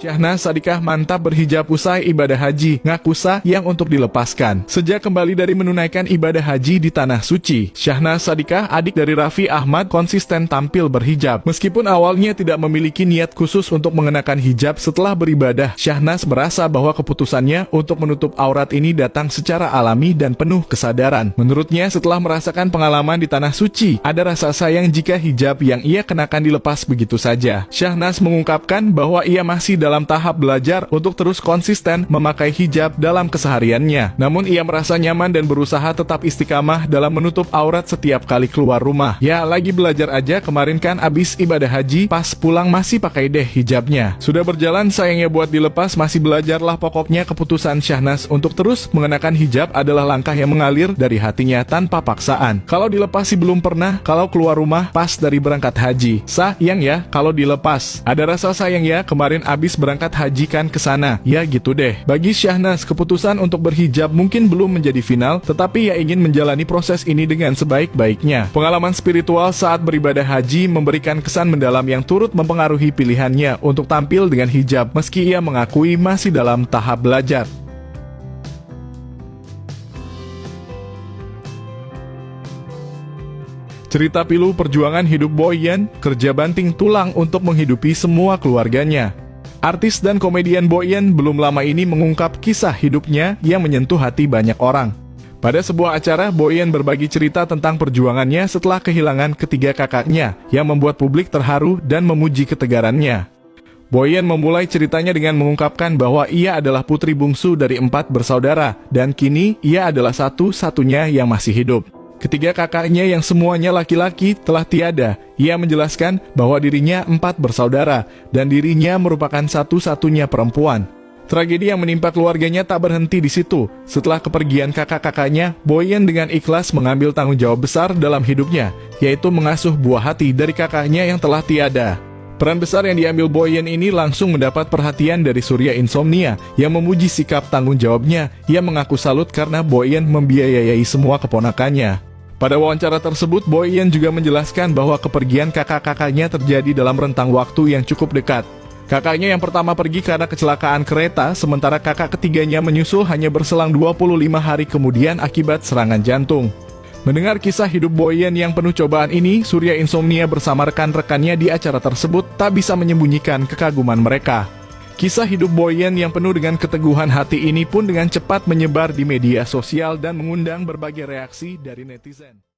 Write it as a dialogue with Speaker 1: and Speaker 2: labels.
Speaker 1: Syahnas Sadikah mantap berhijab usai ibadah haji, ngaku sah yang untuk dilepaskan. Sejak kembali dari menunaikan ibadah haji di Tanah Suci, Syahnas Sadikah, adik dari Raffi Ahmad, konsisten tampil berhijab. Meskipun awalnya tidak memiliki niat khusus untuk mengenakan hijab setelah beribadah, Syahnas merasa bahwa keputusannya untuk menutup aurat ini datang secara alami dan penuh kesadaran. Menurutnya, setelah merasakan pengalaman di Tanah Suci, ada rasa sayang jika hijab yang ia kenakan dilepas begitu saja. Syahnas mengungkapkan bahwa ia masih dalam tahap belajar untuk terus konsisten memakai hijab dalam kesehariannya. Namun ia merasa nyaman dan berusaha tetap istiqamah dalam menutup aurat setiap kali keluar rumah. Ya, lagi belajar aja, kemarin kan abis ibadah haji, pas pulang masih pakai deh hijabnya. Sudah berjalan, sayangnya buat dilepas, masih belajarlah. Pokoknya keputusan Syahnas untuk terus mengenakan hijab adalah langkah yang mengalir dari hatinya tanpa paksaan. Kalau dilepas sih belum pernah, kalau keluar rumah pas dari berangkat haji. Sayang ya kalau dilepas. Ada rasa sayang ya, kemarin abis berangkat haji kan ke sana. Ya gitu deh. Bagi Syahnas, keputusan untuk berhijab mungkin belum menjadi final, tetapi ia ingin menjalani proses ini dengan sebaik-baiknya. Pengalaman spiritual saat beribadah haji memberikan kesan mendalam yang turut mempengaruhi pilihannya untuk tampil dengan hijab meski ia mengakui masih dalam tahap belajar. Cerita pilu perjuangan hidup Boyan, kerja banting tulang untuk menghidupi semua keluarganya. Artis dan komedian Boyan belum lama ini mengungkap kisah hidupnya yang menyentuh hati banyak orang. Pada sebuah acara, Boyan berbagi cerita tentang perjuangannya setelah kehilangan ketiga kakaknya, yang membuat publik terharu dan memuji ketegarannya. Boyan memulai ceritanya dengan mengungkapkan bahwa ia adalah putri bungsu dari 4 bersaudara, dan kini ia adalah satu-satunya yang masih hidup. Ketiga kakaknya yang semuanya laki-laki telah tiada. Ia menjelaskan bahwa dirinya 4 bersaudara dan dirinya merupakan satu-satunya perempuan. Tragedi yang menimpa keluarganya tak berhenti di situ. Setelah kepergian kakak-kakaknya, Boyan dengan ikhlas mengambil tanggung jawab besar dalam hidupnya, yaitu mengasuh buah hati dari kakaknya yang telah tiada. Peran besar yang diambil Boyan ini langsung mendapat perhatian dari Surya Insomnia yang memuji sikap tanggung jawabnya. Ia mengaku salut karena Boyan membiayai semua keponakannya. Pada wawancara tersebut, Boyan juga menjelaskan bahwa kepergian kakak-kakaknya terjadi dalam rentang waktu yang cukup dekat. Kakaknya yang pertama pergi karena kecelakaan kereta, sementara kakak ketiganya menyusul hanya berselang 25 hari kemudian akibat serangan jantung. Mendengar kisah hidup Boyan yang penuh cobaan ini, Surya Insomnia bersama rekan-rekannya di acara tersebut tak bisa menyembunyikan kekaguman mereka. Kisah hidup Boyan yang penuh dengan keteguhan hati ini pun dengan cepat menyebar di media sosial dan mengundang berbagai reaksi dari netizen.